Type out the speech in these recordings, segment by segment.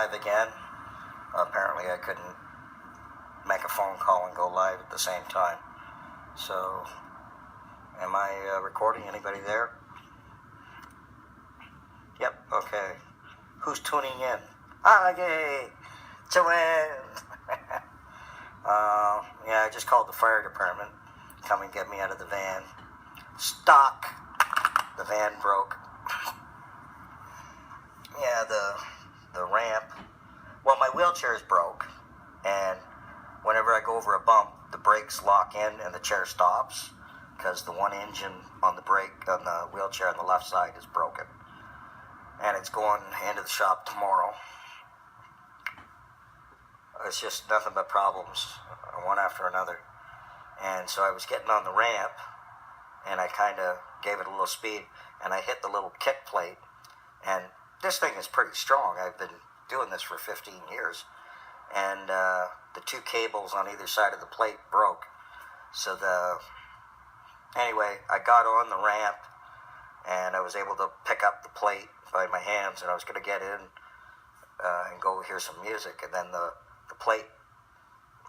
live again. Apparently I couldn't make a phone call and go live at the same time. So, am I recording? Anybody there? Yep, okay. Who's tuning in? Okay, Joanne. Yeah, I just called the fire department. Come and get me out of the van. Stock. The van broke. Yeah, the ramp. Well, my wheelchair's broke, and whenever I go over a bump, the brakes lock in and the chair stops because the one engine on the brake on the wheelchair on the left side is broken, and it's going into the shop tomorrow. It's just nothing but problems, one after another. And so I was getting on the ramp, and I kind of gave it a little speed, and I hit the little kick plate. And this thing is pretty strong. I've been doing this for 15 years. And the two cables on either side of the plate broke. So anyway, I got on the ramp, and I was able to pick up the plate by my hands, and I was going to get in and go hear some music. And then the plate,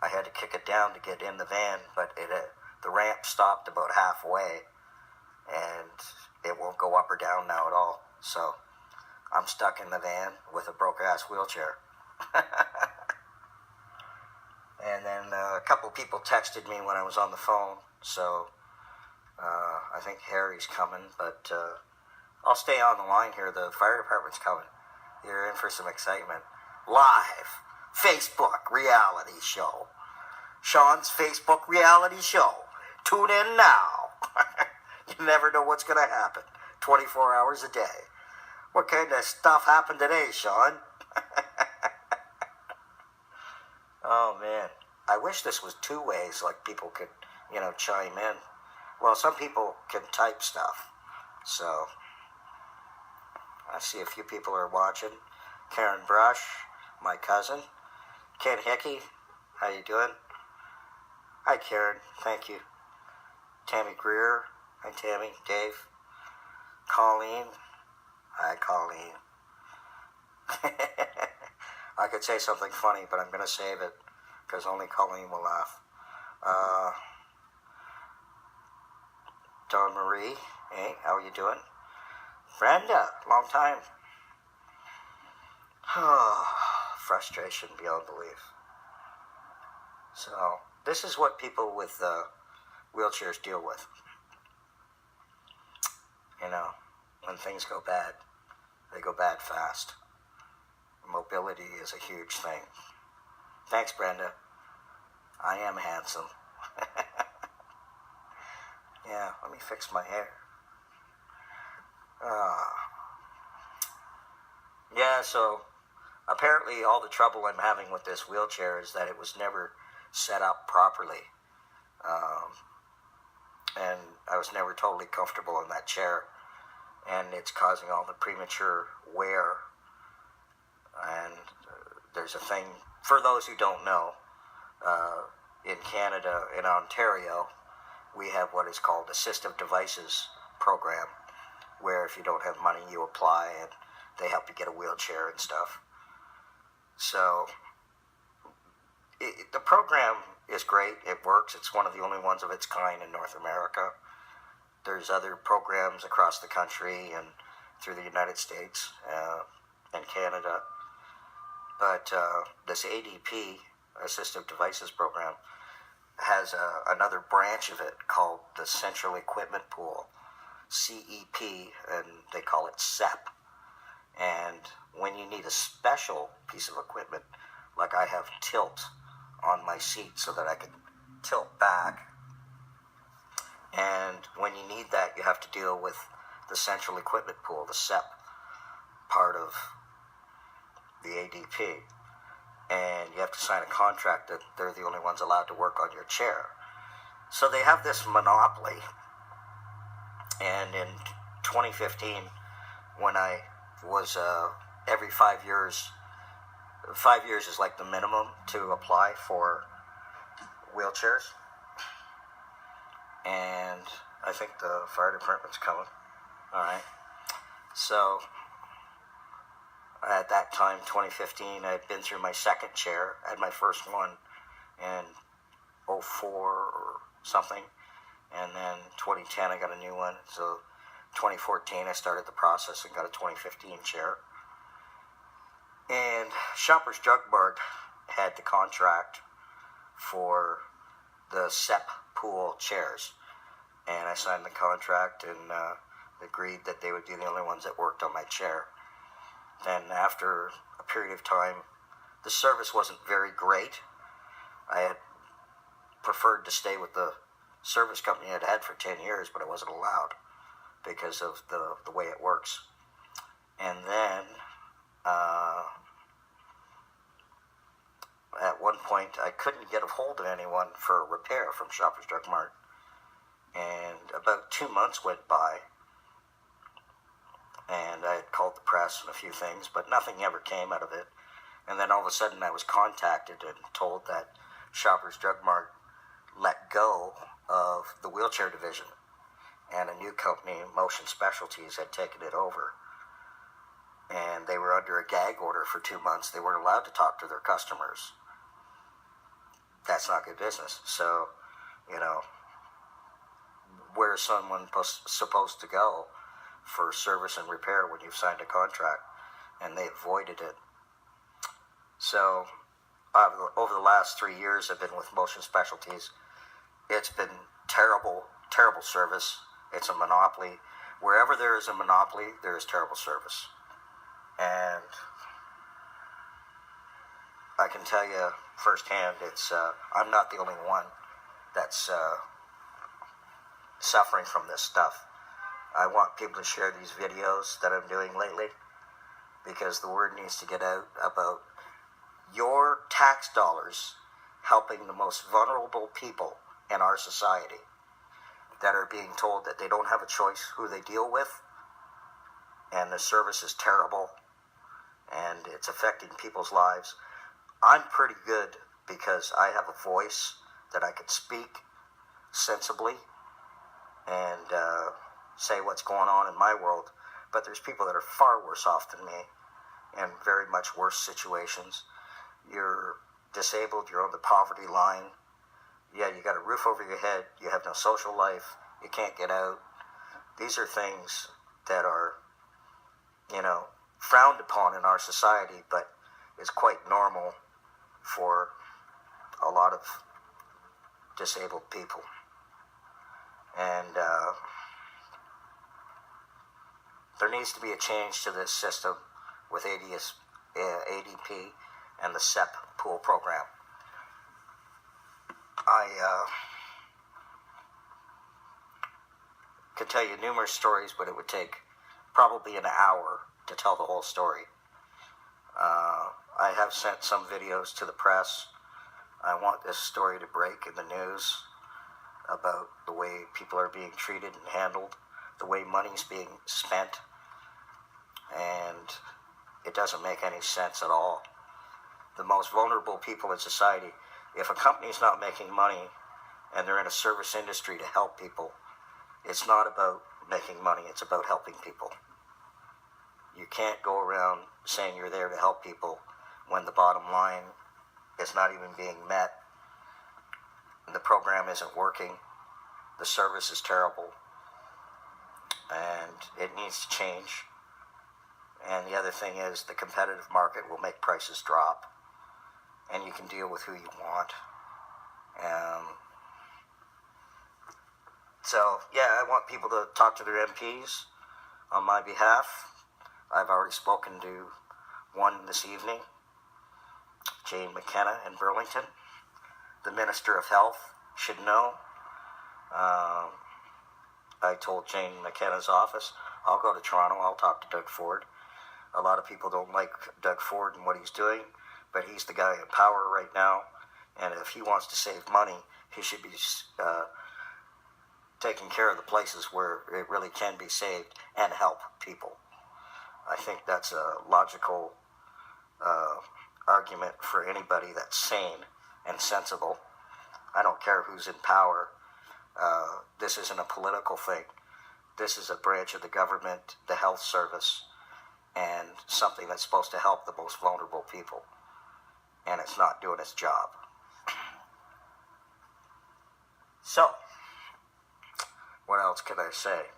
I had to kick it down to get in the van, but the ramp stopped about halfway, and it won't go up or down now at all. So I'm stuck in the van with a broke-ass wheelchair. And then a couple people texted me when I was on the phone, so I think Harry's coming, but I'll stay on the line here. The fire department's coming. You're in for some excitement. Live Facebook reality show. Shawn's Facebook reality show. Tune in now. You never know what's going to happen. 24 hours a day. What kind of stuff happened today, Shawn? Oh, man. I wish this was two ways, like people could, chime in. Well, some people can type stuff. So, I see a few people are watching. Karen Brush, my cousin. Ken Hickey, how you doing? Hi, Karen. Thank you. Tammy Greer. Hi, Tammy. Dave. Colleen. Hi, Colleen. I could say something funny, but I'm going to save it because only Colleen will laugh. Dawn Marie. Hey, how are you doing? Brenda. Long time. Frustration beyond belief. So, this is what people with wheelchairs deal with. When things go bad, they go bad fast. Mobility is a huge thing. Thanks, Brenda. I am handsome. Yeah, let me fix my hair. Yeah, so apparently all the trouble I'm having with this wheelchair is that it was never set up properly. And I was never totally comfortable in that chair. And it's causing all the premature wear. And there's a thing, for those who don't know, in Canada, in Ontario, we have what is called Assistive Devices Program, where if you don't have money, you apply and they help you get a wheelchair and stuff. So the program is great. It works. It's one of the only ones of its kind in North America. There's other programs across the country and through the United States and Canada. But this ADP, Assistive Devices Program, has another branch of it called the Central Equipment Pool, CEP, and they call it CEP. And when you need a special piece of equipment, like I have tilt on my seat so that I can tilt back, and when you need that, you have to deal with the Central Equipment Pool, the CEP part of the ADP. And you have to sign a contract that they're the only ones allowed to work on your chair. So they have this monopoly. And in 2015, when I was every 5 years, 5 years is like the minimum to apply for wheelchairs. And I think the fire department's coming. All right. So At that time, 2015, I had been through my second chair. I had my first one in '04 or something. And then 2010, I got a new one. So 2014, I started the process and got a 2015 chair. And Shoppers Drug Mart had the contract for the SEP pool chairs. And I signed the contract and agreed that they would be the only ones that worked on my chair. Then after a period of time, the service wasn't very great. I had preferred to stay with the service company I'd had for 10 years, but I wasn't allowed because of the way it works. And then at one point, I couldn't get a hold of anyone for a repair from Shoppers Drug Mart. And about 2 months went by, and I had called the press and a few things, but nothing ever came out of it. And then all of a sudden I was contacted and told that Shoppers Drug Mart let go of the wheelchair division, and a new company, Motion Specialties, had taken it over. And they were under a gag order for 2 months. They weren't allowed to talk to their customers. That's not good business. So, where is someone supposed to go for service and repair when you've signed a contract? And they avoided it. So over the last 3 years I've been with Motion Specialties. It's been terrible service. It's a monopoly. Wherever there is a monopoly, there is terrible service. And I can tell you firsthand, I'm not the only one that's suffering from this stuff. I want people to share these videos that I'm doing lately, because the word needs to get out about your tax dollars helping the most vulnerable people in our society that are being told that they don't have a choice who they deal with, and the service is terrible and it's affecting people's lives. I'm pretty good because I have a voice that I can speak sensibly and say what's going on in my world, but there's people that are far worse off than me in very much worse situations. You're disabled, you're on the poverty line. Yeah, you got a roof over your head, you have no social life, you can't get out. These are things that are, frowned upon in our society, but is quite normal for a lot of disabled people. And there needs to be a change to this system with ADP and the SEP pool program. I could tell you numerous stories, but it would take probably an hour to tell the whole story. I have sent some videos to the press. I want this story to break in the news about the way people are being treated and handled, the way money's being spent, and it doesn't make any sense at all. The most vulnerable people in society, if a company's not making money and they're in a service industry to help people, it's not about making money, it's about helping people. You can't go around saying you're there to help people when the bottom line is not even being met. The program isn't working. The service is terrible. And it needs to change. And the other thing is the competitive market will make prices drop. And you can deal with who you want. So, I want people to talk to their MPs on my behalf. I've already spoken to one this evening, Jane McKenna in Burlington. The Minister of Health should know. I told Jane McKenna's office, I'll go to Toronto, I'll talk to Doug Ford. A lot of people don't like Doug Ford and what he's doing, but he's the guy in power right now, and if he wants to save money, he should be taking care of the places where it really can be saved and help people. I think that's a logical argument for anybody that's sane and sensible. I don't care who's in power. This isn't a political thing. This is a branch of the government, the health service, and something that's supposed to help the most vulnerable people, and it's not doing its job. So, what else can I say?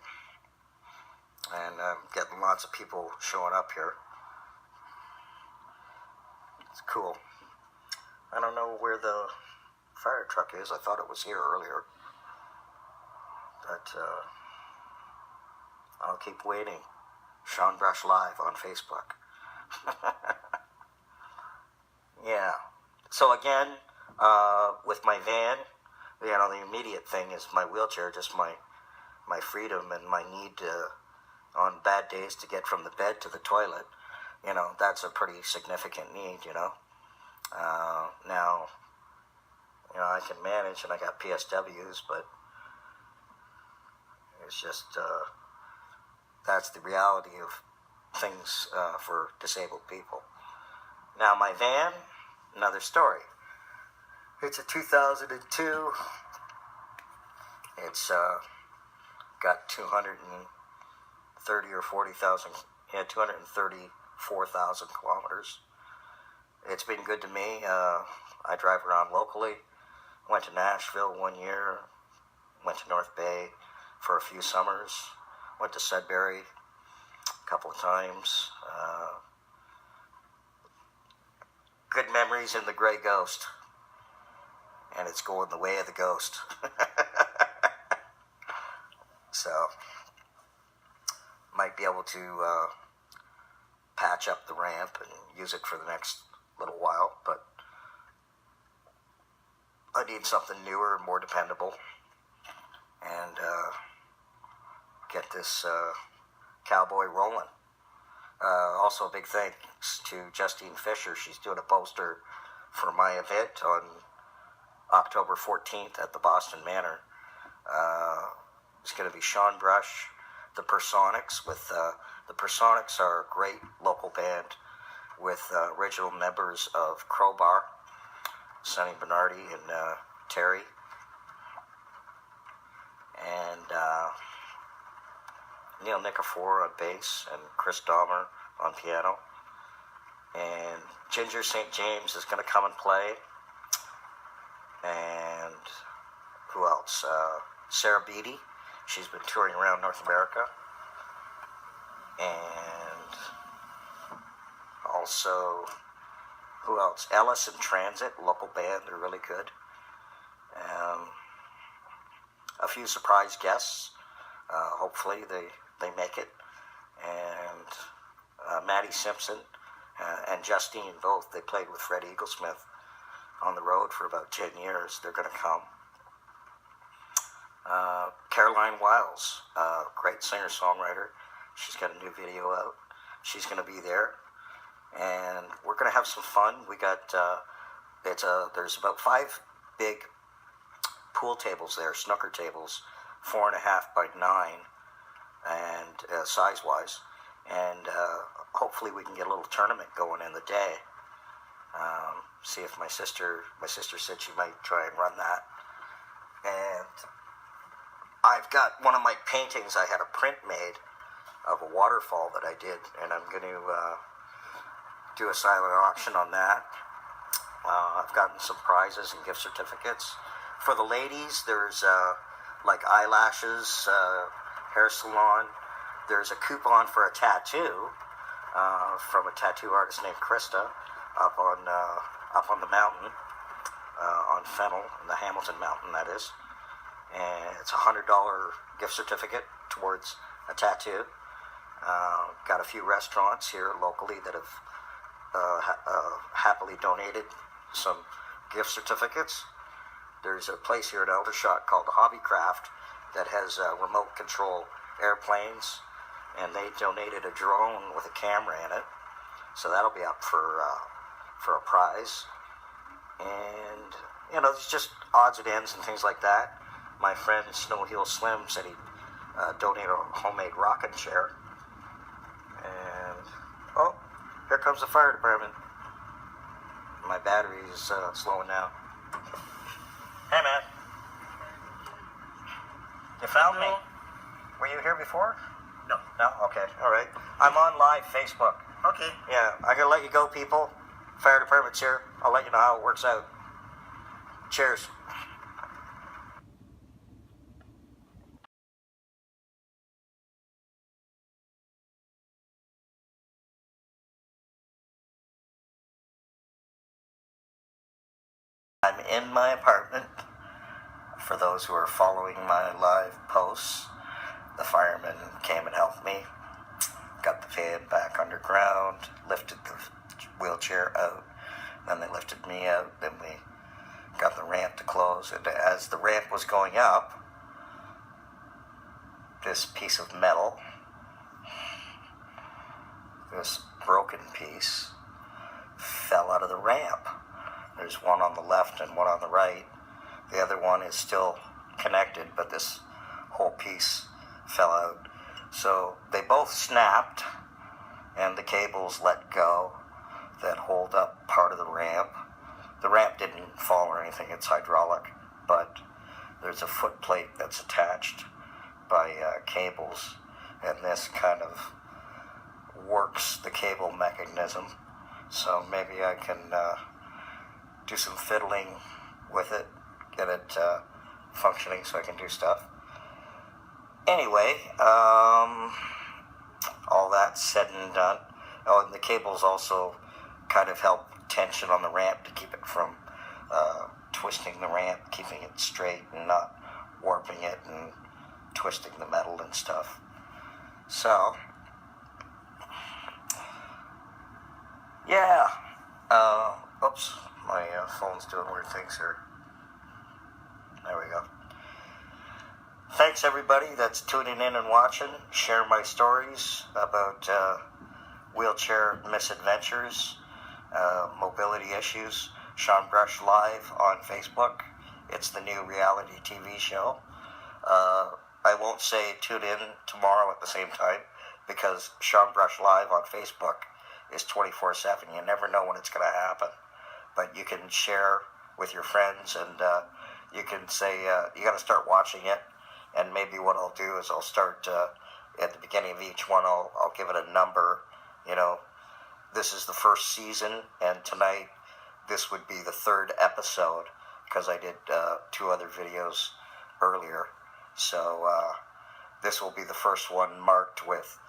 And I'm getting lots of people showing up here. It's cool. I don't know where the fire truck is. I thought it was here earlier. But I'll keep waiting. Shawn Brush Live on Facebook. Yeah. So again, with my van, you know, the immediate thing is my wheelchair, just my freedom and my need to, on bad days, to get from the bed to the toilet. You know, that's a pretty significant need, you know. Now, you know, I can manage and I got PSWs, but it's just, that's the reality of things for disabled people. Now, my van, another story. It's a 2002. It's got 230 or 40,000, 234,000 kilometers. It's been good to me. I drive around locally. Went to Nashville 1 year. Went to North Bay for a few summers. Went to Sudbury a couple of times. Good memories in the Grey Ghost. And it's going the way of the ghost. So, might be able to patch up the ramp and use it for the next little while, but I need something newer and more dependable, and get this cowboy rolling. Also, a big thanks to Justine Fisher. She's doing a poster for my event on October 14th at the Boston Manor. It's going to be Shawn Brush, the Personics. With the Personics are a great local band with original members of Crowbar, Sonny Bernardi and Terry, and Neil Nikifor on bass and Chris Dahmer on piano. And Ginger St. James is going to come and play. And who else? Sarah Beatty. She's been touring around North America. And also, who else? Ellis and Transit, local band. They're really good. A few surprise guests. Hopefully they make it. And Maddie Simpson and Justine, both, they played with Fred Eaglesmith on the road for about 10 years. They're going to come. Caroline Wiles, great singer-songwriter. She's got a new video out. She's going to be there. And we're going to have some fun. We got, there's about 5 big pool tables there, snooker tables, 4.5 by 9, and size-wise. And hopefully we can get a little tournament going in the day. See if my sister said she might try and run that. And I've got one of my paintings. I had a print made of a waterfall that I did, and I'm going to do a silent auction on that. I've gotten some prizes and gift certificates. For the ladies, there's like eyelashes, hair salon. There's a coupon for a tattoo from a tattoo artist named Krista up on the mountain, on Fennel, in the Hamilton Mountain, that is. And it's a $100 gift certificate towards a tattoo. Got a few restaurants here locally that have happily donated some gift certificates. There's a place here at Aldershot called Hobbycraft that has remote control airplanes, and they donated a drone with a camera in it, so that'll be up for a prize. And you know, there's just odds and ends and things like that. My friend Snow Heel Slim said he'd donate a homemade rocking chair. And oh, here comes the fire department. My battery is slowing down. Hey, man. You found me. Were you here before? No. No? Okay, all right. I'm on live Facebook. Okay. Yeah, I'm going to let you go, people. Fire department's here. I'll let you know how it works out. Cheers. I'm in my apartment. For those who are following my live posts, the firemen came and helped me. Got the van back underground, lifted the wheelchair out, then they lifted me out, then we got the ramp to close, and as the ramp was going up, this piece of metal, this broken piece, fell out of the ramp. There's one on the left and one on the right. The other one is still connected, but this whole piece fell out. So they both snapped, and the cables let go that hold up part of the ramp. The ramp didn't fall or anything, it's hydraulic, but there's a foot plate that's attached by cables, and this kind of works the cable mechanism. So maybe I can do some fiddling with it, get it functioning so I can do stuff. Anyway, all that said and done. Oh, and the cables also kind of help tension on the ramp to keep it from twisting the ramp, keeping it straight and not warping it and twisting the metal and stuff. So, yeah. Oops, my phone's doing weird things here. There we go. Thanks everybody that's tuning in and watching. Share my stories about wheelchair misadventures, mobility issues. Shawn Brush Live on Facebook. It's the new reality TV show. I won't say tune in tomorrow at the same time because Shawn Brush Live on Facebook is 24/7. You never know when it's going to happen. But you can share with your friends and you can say, you got to start watching it. And maybe what I'll do is I'll start at the beginning of each one, I'll give it a number. You know, this is the first season, and tonight this would be the third episode because I did 2 other videos earlier. So this will be the first one marked with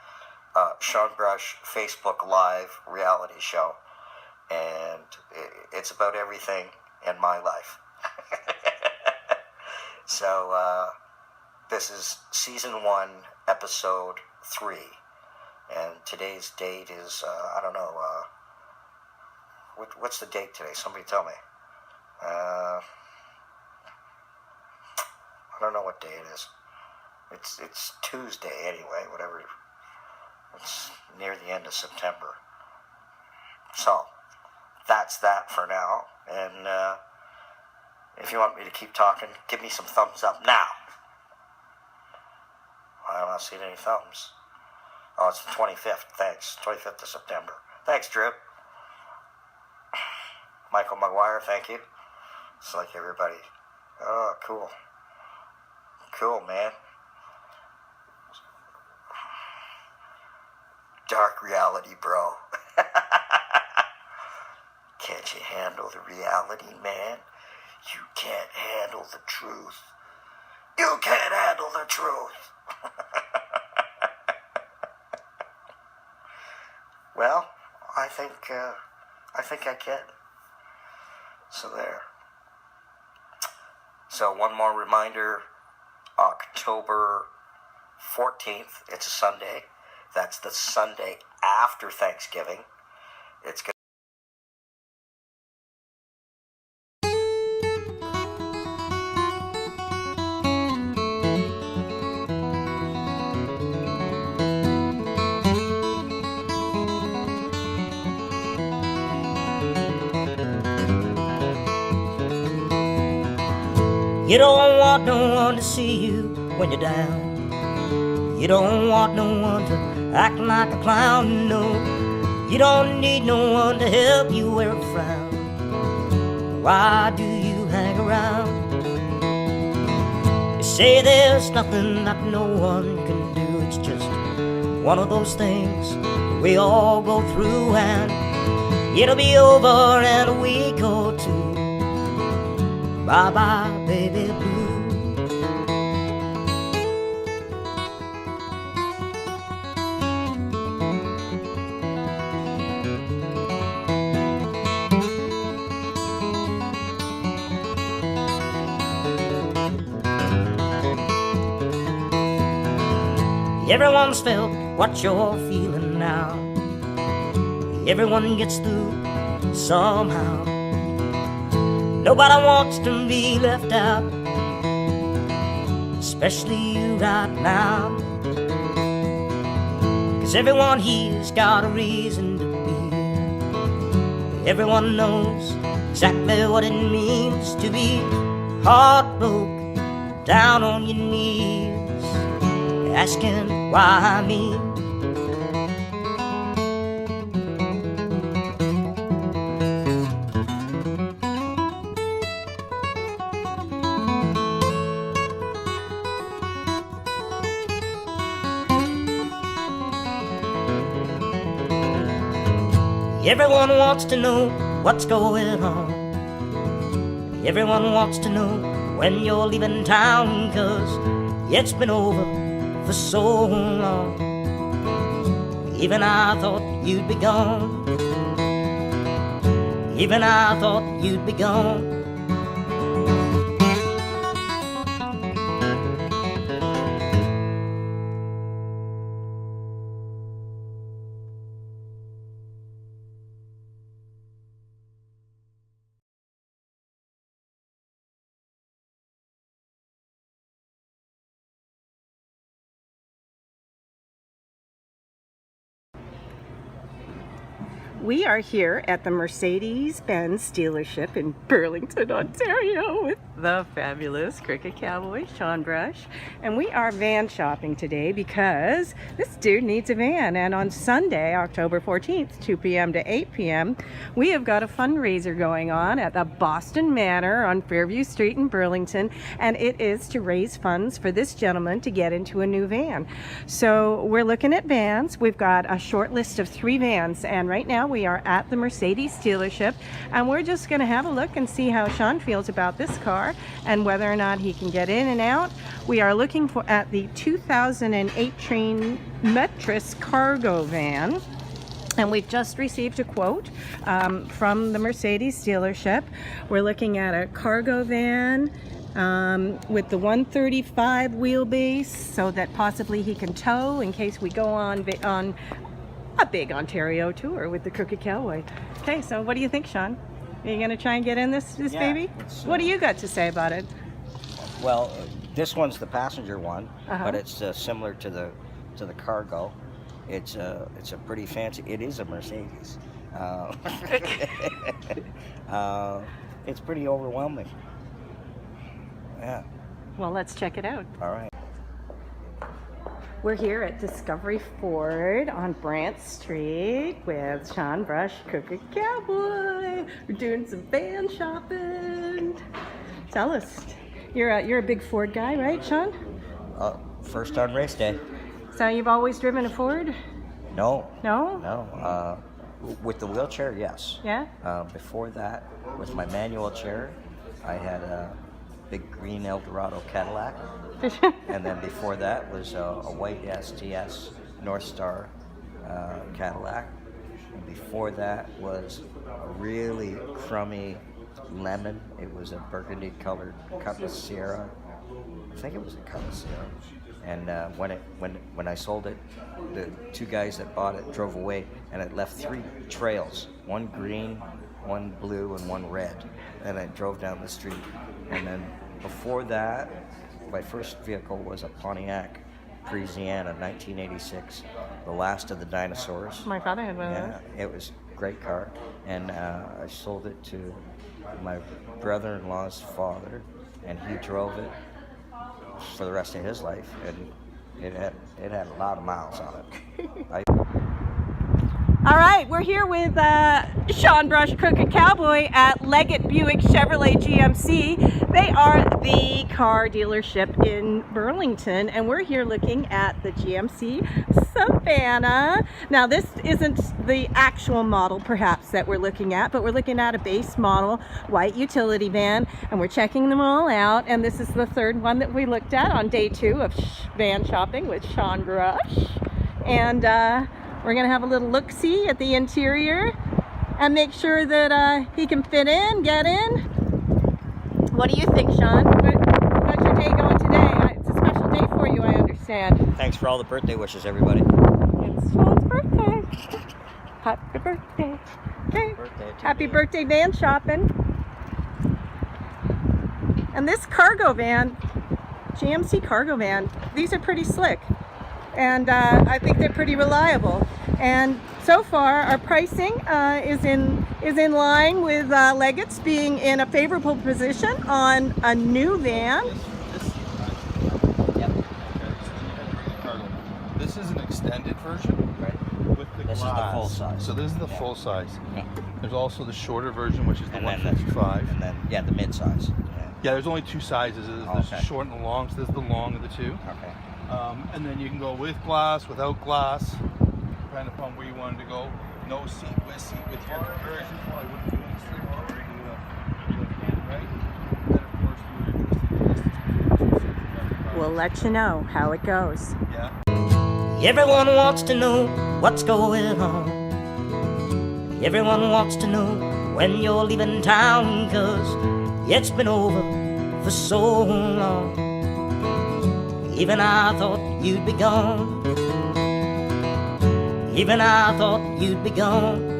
Shawn Brush Facebook Live reality show. And it's about everything in my life. So this is season 1, episode 3. And today's date is, I don't know, what's the date today? Somebody tell me. I don't know what day it is. It's Tuesday anyway, whatever. It's near the end of September. So, that's that for now. And if you want me to keep talking, give me some thumbs up now. I'm not seeing any thumbs. Oh, it's the 25th. Thanks. 25th of September. Thanks, Drew. Michael McGuire, thank you. It's like everybody. Oh, cool. Cool, man. Dark reality, bro. Can't you handle the reality, man? You can't handle the truth. You can't handle the truth. Well, I think I can. So there. So one more reminder, October 14th, it's a Sunday. That's the Sunday after Thanksgiving. It's good. You don't want no one to see you when you're down. You don't want no one to act like a clown, no. You don't need no one to help you wear a frown. Why do you hang around? You say there's nothing that no one can do. It's just one of those things we all go through, and it'll be over in a week or two. Bye-bye, baby blue. Everyone's felt what you're feeling now. Everyone gets through somehow. Nobody wants to be left out, especially you right now. 'Cause everyone here's got a reason to be. Everyone knows exactly what it means to be heartbroken, down on your knees, asking why me. Everyone wants to know what's going on. Everyone wants to know when you're leaving town, 'cause it's been over for so long. Even I thought you'd be gone. Even I thought you'd be gone. We are here at the Mercedes-Benz dealership in Burlington, Ontario with the fabulous Krooked Cowboy, Shawn Brush. And we are van shopping today because this dude needs a van. And on Sunday, October 14th, 2 p.m. to 8 p.m., we have got a fundraiser going on at the Boston Manor on Fairview Street in Burlington. And it is to raise funds for this gentleman to get into a new van. So we're looking at vans. We've got a short list of 3 vans. And right now we are at the Mercedes dealership, and we're just going to have a look and see how Shawn feels about this car and whether or not he can get in and out. We are looking at the 2008 Train Metris cargo van, and we've just received a quote from the Mercedes dealership. We're looking at a cargo van with the 135 wheelbase, so that possibly he can tow in case we go on a big Ontario tour with the Krooked Cowboy. Okay, so what do you think, Shawn? Are you going to try and get in this baby? What do you got to say about it? Well, this one's the passenger one, but it's similar to the cargo. It's a pretty fancy. It is a Mercedes. It's pretty overwhelming. Yeah. Well, let's check it out. All right. We're here at Discovery Ford on Brant Street with Shawn Brush, Krooked Cowboy. We're doing some van shopping. Tell us, you're a big Ford guy, right, Shawn? First on race day. So you've always driven a Ford? No. No? No. With the wheelchair, yes. Yeah? Before that, with my manual chair, I had a big green Eldorado Cadillac. And then before that was a white STS North Star Cadillac. And before that was a really crummy lemon. It was a burgundy colored Cutlass Sierra. I think it was a Cutlass Sierra. And when I sold it, the 2 guys that bought it drove away, and it left 3 trails: 1 green, 1 blue, and 1 red. And I drove down the street. And then before that, my first vehicle was a Pontiac Parisienne, 1986, the last of the dinosaurs. My father had one of those. Yeah, it was a great car, and I sold it to my brother-in-law's father, and he drove it for the rest of his life, and it had a lot of miles on it. All right, we're here with Shawn Brush, Krooked Cowboy at Leggett Buick Chevrolet GMC. They are the car dealership in Burlington, and we're here looking at the GMC Savannah. Now, this isn't the actual model, perhaps, that we're looking at, but we're looking at a base model white utility van, and we're checking them all out. And this is the third one that we looked at on day 2 of van shopping with Shawn Brush. And we're gonna have a little look-see at the interior and make sure that he can fit in, get in. What do you think, Shawn? How's your day going today? It's a special day for you, I understand. Thanks for all the birthday wishes, everybody. It's Shawn's birthday. Happy birthday. Okay. Happy birthday van shopping. And this cargo van, GMC cargo van, these are pretty slick. And I think they're pretty reliable. And so far, our pricing is in line with Leggett's being in a favorable position on a new van. This is an extended version, Right. with the This is the glass. full size. So this is the full size. Yeah. There's also the shorter version, which is the And then 155. And then, yeah, the mid-size. Yeah, there's only 2 sizes. There's Okay. the short and the long. So this is the long of the 2. Okay. And then you can go with glass, without glass, depending upon where you wanted to go. No seat, with your version. I wouldn't do it straight forward, do the handbrake. Then of course you would adjust the distance between the 2 seats. We'll let you know how it goes. Yeah. Everyone wants to know what's going on. Everyone wants to know when you're leaving town, 'cause it's been over for so long. Even I thought you'd be gone. Even I thought you'd be gone.